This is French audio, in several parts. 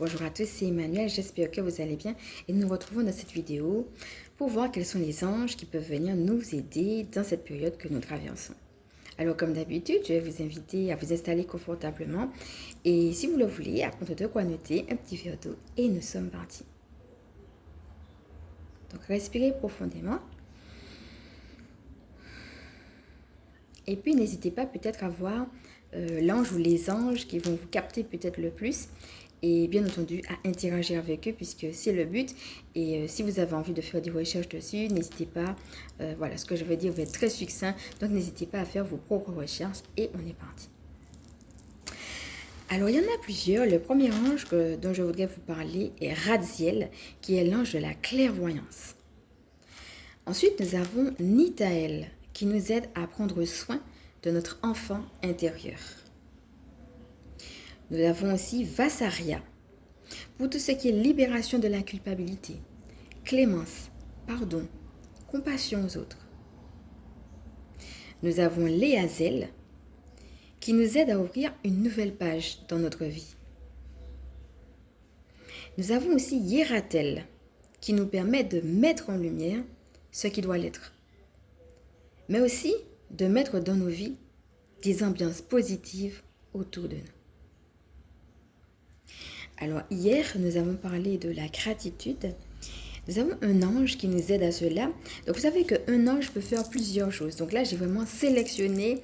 Bonjour à tous, c'est Emmanuel, j'espère que vous allez bien et nous nous retrouvons dans cette vidéo pour voir quels sont les anges qui peuvent venir nous aider dans cette période que nous traversons. Alors comme d'habitude, je vais vous inviter à vous installer confortablement et si vous le voulez, à prendre de quoi noter, un petit verre d'eau et nous sommes partis. Donc respirez profondément et puis n'hésitez pas peut-être à voir l'ange ou les anges qui vont vous capter peut-être le plus et bien entendu à interagir avec eux puisque c'est le but. Et si vous avez envie de faire des recherches dessus, n'hésitez pas, voilà, ce que je vais dire va être très succinct, donc n'hésitez pas à faire vos propres recherches et on est parti. Alors il y en a plusieurs, le premier ange dont je voudrais vous parler est Radziel, qui est l'ange de la clairvoyance. Ensuite nous avons Nitaël, qui nous aide à prendre soin de notre enfant intérieur. Nous avons aussi Vassaria, pour tout ce qui est libération de la culpabilité, clémence, pardon, compassion aux autres. Nous avons Léazel, qui nous aide à ouvrir une nouvelle page dans notre vie. Nous avons aussi Yeratel, qui nous permet de mettre en lumière ce qui doit l'être, mais aussi de mettre dans nos vies des ambiances positives autour de nous. Alors hier, nous avons parlé de la gratitude. Nous avons un ange qui nous aide à cela. Donc vous savez qu'un ange peut faire plusieurs choses. Donc là, j'ai vraiment sélectionné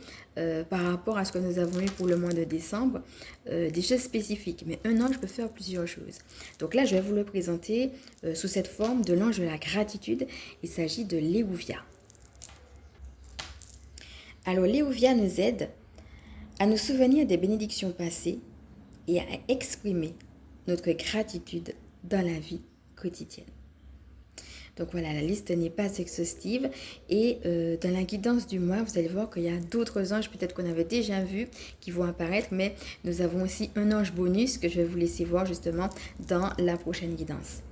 par rapport à ce que nous avons eu pour le mois de décembre, des choses spécifiques. Mais un ange peut faire plusieurs choses. Donc là, je vais vous le présenter sous cette forme de l'ange de la gratitude. Il s'agit de Léouvia. Alors Léouvia nous aide à nous souvenir des bénédictions passées et à exprimer notre gratitude dans la vie quotidienne. Donc voilà, la liste n'est pas exhaustive et dans la guidance du mois, vous allez voir qu'il y a d'autres anges peut-être qu'on avait déjà vus qui vont apparaître, mais nous avons aussi un ange bonus que je vais vous laisser voir justement dans la prochaine guidance.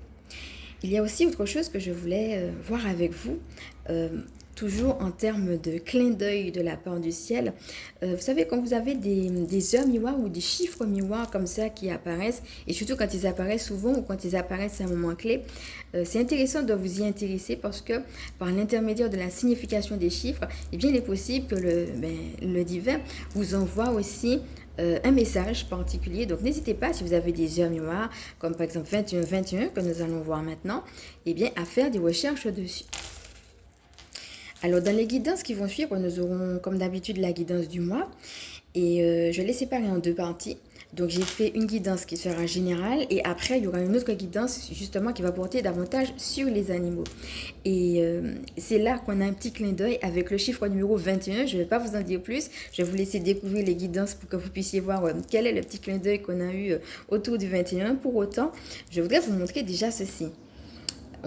Il y a aussi autre chose que je voulais voir avec vous, toujours en termes de clin d'œil de la part du ciel. Vous savez, quand vous avez des heures miroirs ou des chiffres miroirs comme ça qui apparaissent, et surtout quand ils apparaissent souvent ou quand ils apparaissent à un moment clé, c'est intéressant de vous y intéresser parce que par l'intermédiaire de la signification des chiffres, eh bien, il est possible que le divin vous envoie aussi un message particulier. Donc n'hésitez pas, si vous avez des heures miroirs, comme par exemple 21-21 que nous allons voir maintenant, eh bien, à faire des recherches dessus. Alors dans les guidances qui vont suivre, nous aurons comme d'habitude la guidance du mois et je l'ai séparée en deux parties. Donc j'ai fait une guidance qui sera générale et après il y aura une autre guidance justement qui va porter davantage sur les animaux. Et c'est là qu'on a un petit clin d'œil avec le chiffre numéro 21. Je ne vais pas vous en dire plus, je vais vous laisser découvrir les guidances pour que vous puissiez voir quel est le petit clin d'œil qu'on a eu autour du 21. Pour autant, je voudrais vous montrer déjà ceci.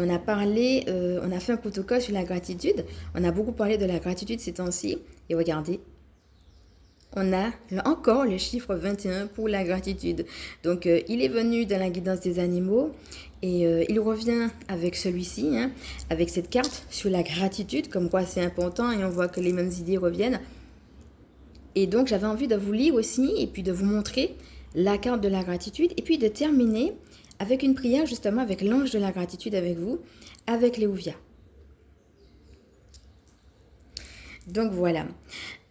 On a parlé, on a fait un protocole sur la gratitude. On a beaucoup parlé de la gratitude ces temps-ci. Et regardez, on a encore le chiffre 21 pour la gratitude. Donc, il est venu dans la guidance des animaux et il revient avec celui-ci, hein, avec cette carte sur la gratitude, comme quoi c'est important et on voit que les mêmes idées reviennent. Et donc, j'avais envie de vous lire aussi et puis de vous montrer la carte de la gratitude et puis de terminer avec une prière justement avec l'ange de la gratitude avec vous, avec Léouvia. Donc voilà,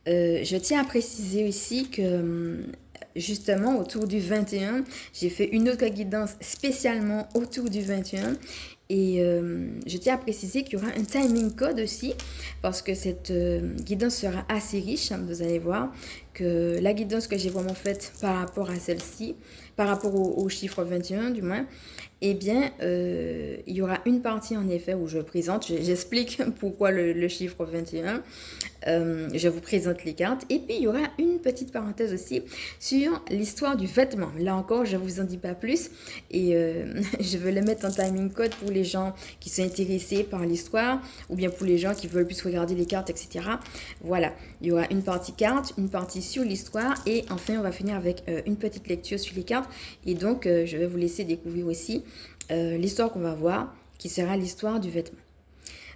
je tiens à préciser aussi que justement autour du 21, j'ai fait une autre guidance spécialement autour du 21 et je tiens à préciser qu'il y aura un timing code aussi parce que cette guidance sera assez riche, vous allez voir que la guidance que j'ai vraiment faite par rapport à celle-ci, par rapport au chiffre 21 du moins, eh bien, il y aura une partie en effet où je présente, j'explique pourquoi le chiffre 21, je vous présente les cartes et puis il y aura une petite parenthèse aussi sur l'histoire du vêtement. Là encore, je ne vous en dis pas plus et je vais le mettre en timing code pour les gens qui sont intéressés par l'histoire ou bien pour les gens qui veulent plus regarder les cartes, etc. Voilà, il y aura une partie carte, une partie sur l'histoire et enfin on va finir avec une petite lecture sur les cartes et donc je vais vous laisser découvrir aussi l'histoire qu'on va voir qui sera l'histoire du vêtement.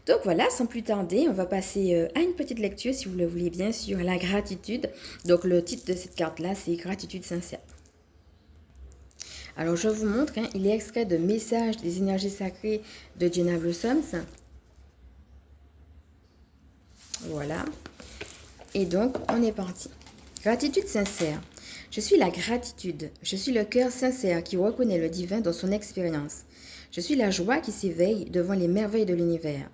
Donc voilà, sans plus tarder, on va passer à une petite lecture, si vous le voulez bien, sur la gratitude. Donc le titre de cette carte-là, c'est Gratitude sincère. Alors, je vous montre, hein, il est extrait de Messages des énergies sacrées de Jenna Blossoms. Voilà. Et donc, on est parti. Gratitude sincère. Je suis la gratitude. Je suis le cœur sincère qui reconnaît le divin dans son expérience. Je suis la joie qui s'éveille devant les merveilles de l'univers.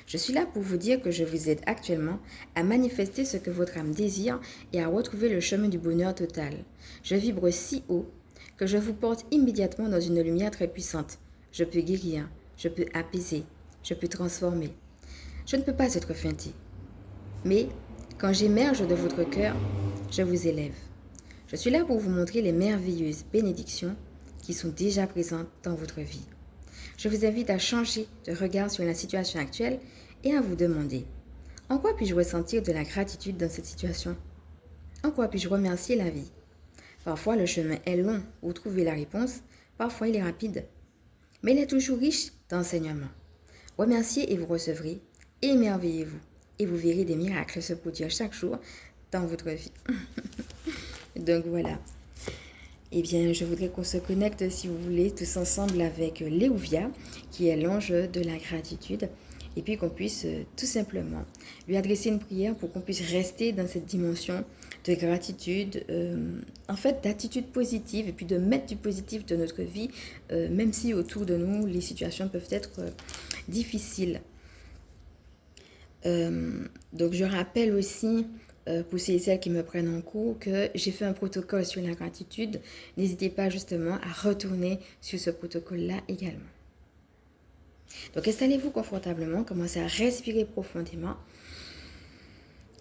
Je suis là pour vous dire que je vous aide actuellement à manifester ce que votre âme désire et à retrouver le chemin du bonheur total. Je vibre si haut que je vous porte immédiatement dans une lumière très puissante. Je peux guérir, je peux apaiser, je peux transformer. Je ne peux pas être feinté. Mais quand j'émerge de votre cœur, je vous élève. Je suis là pour vous montrer les merveilleuses bénédictions qui sont déjà présentes dans votre vie. Je vous invite à changer de regard sur la situation actuelle et à vous demander: en quoi puis-je ressentir de la gratitude dans cette situation? En quoi puis-je remercier la vie? Parfois le chemin est long pour trouver la réponse, parfois il est rapide, mais il est toujours riche d'enseignements. Remerciez et vous recevrez, émerveillez-vous et vous verrez des miracles se produire chaque jour dans votre vie. Donc voilà. Eh bien, je voudrais qu'on se connecte, si vous voulez, tous ensemble avec Léouvia, qui est l'ange de la gratitude, et puis qu'on puisse tout simplement lui adresser une prière pour qu'on puisse rester dans cette dimension de gratitude, en fait d'attitude positive, et puis de mettre du positif dans notre vie, même si autour de nous, les situations peuvent être difficiles. Donc je rappelle aussi, pour ceux et celles qui me prennent en cours, que j'ai fait un protocole sur la gratitude. N'hésitez pas justement à retourner sur ce protocole-là également. Donc installez-vous confortablement, commencez à respirer profondément.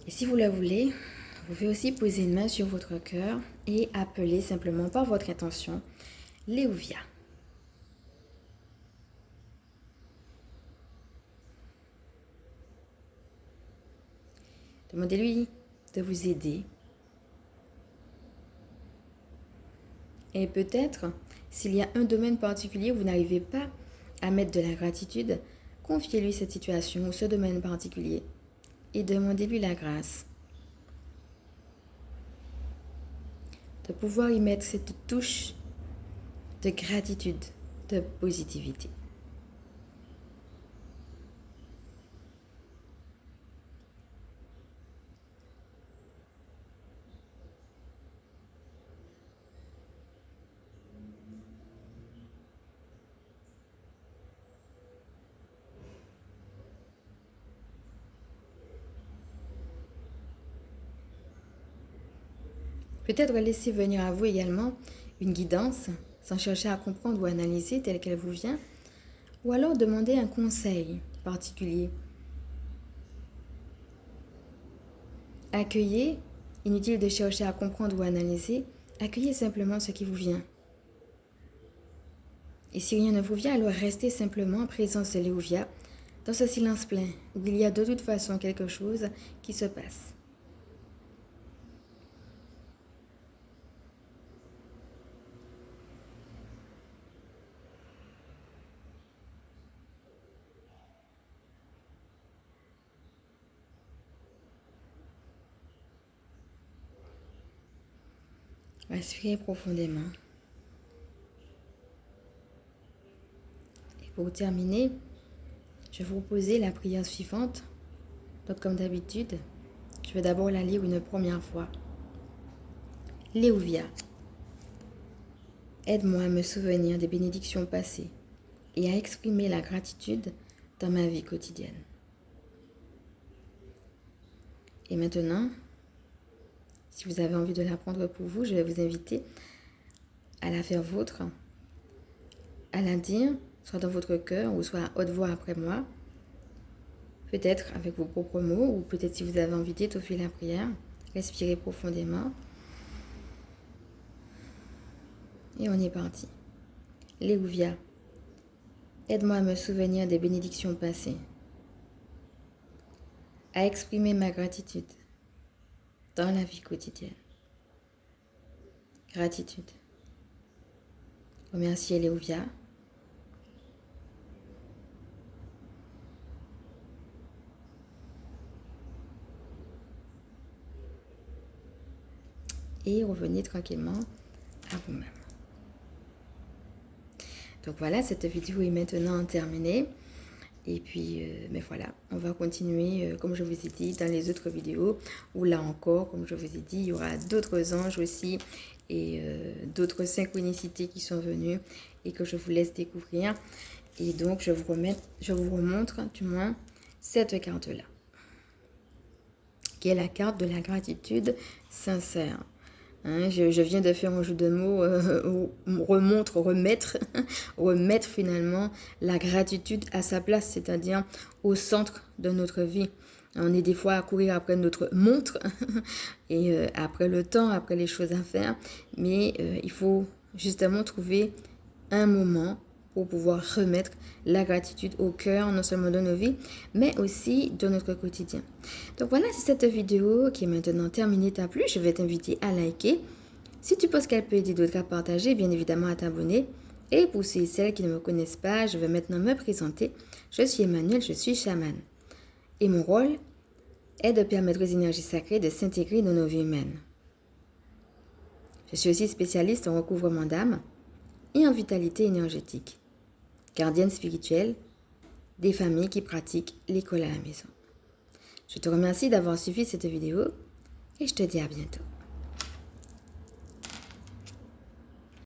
Et si vous le voulez, vous pouvez aussi poser une main sur votre cœur et appeler simplement par votre intention Léouvia. Demandez-lui de vous aider. Et peut-être, s'il y a un domaine particulier où vous n'arrivez pas à mettre de la gratitude, confiez-lui cette situation ou ce domaine particulier et demandez-lui la grâce de pouvoir y mettre cette touche de gratitude, de positivité. Peut-être laisser venir à vous également une guidance, sans chercher à comprendre ou analyser telle qu'elle vous vient, ou alors demander un conseil particulier. Accueillez, inutile de chercher à comprendre ou analyser, accueillez simplement ce qui vous vient. Et si rien ne vous vient, alors restez simplement en présence de Léouvia, dans ce silence plein, où il y a de toute façon quelque chose qui se passe. Respirez profondément. Et pour terminer, je vais vous proposer la prière suivante. Donc comme d'habitude, je vais d'abord la lire une première fois. Léouvia, aide-moi à me souvenir des bénédictions passées et à exprimer la gratitude dans ma vie quotidienne. Et maintenant, si vous avez envie de la prendre pour vous, je vais vous inviter à la faire vôtre, à la dire, soit dans votre cœur ou soit à haute voix après moi, peut-être avec vos propres mots, ou peut-être si vous avez envie d'étoffer la prière, respirez profondément. Et on est parti. Léouvia, aide-moi à me souvenir des bénédictions passées, à exprimer ma gratitude dans la vie quotidienne. Gratitude. Remerciez Léouvia. Et revenez tranquillement à vous-même. Donc voilà, cette vidéo est maintenant terminée. Et puis, mais voilà, on va continuer, comme je vous ai dit, dans les autres vidéos, où là encore, comme je vous ai dit, il y aura d'autres anges aussi et d'autres synchronicités qui sont venues et que je vous laisse découvrir. Et donc, je vous remontre, du moins, cette carte-là, qui est la carte de la gratitude sincère. Hein, je viens de faire un jeu de mots, remettre finalement la gratitude à sa place, c'est-à-dire au centre de notre vie. On est des fois à courir après notre montre et après le temps, après les choses à faire, mais il faut justement trouver un moment pour pouvoir remettre la gratitude au cœur, non seulement de nos vies, mais aussi de notre quotidien. Donc voilà, si cette vidéo qui est maintenant terminée t'a plu, je vais t'inviter à liker. Si tu penses qu'elle peut aider d'autres à partager, bien évidemment à t'abonner. Et pour ceux et celles qui ne me connaissent pas, je vais maintenant me présenter. Je suis Emmanuel, je suis chamane. Et mon rôle est de permettre aux énergies sacrées de s'intégrer dans nos vies humaines. Je suis aussi spécialiste en recouvrement d'âme et en vitalité énergétique. Gardienne spirituelle des familles qui pratiquent l'école à la maison. Je te remercie d'avoir suivi cette vidéo et je te dis à bientôt.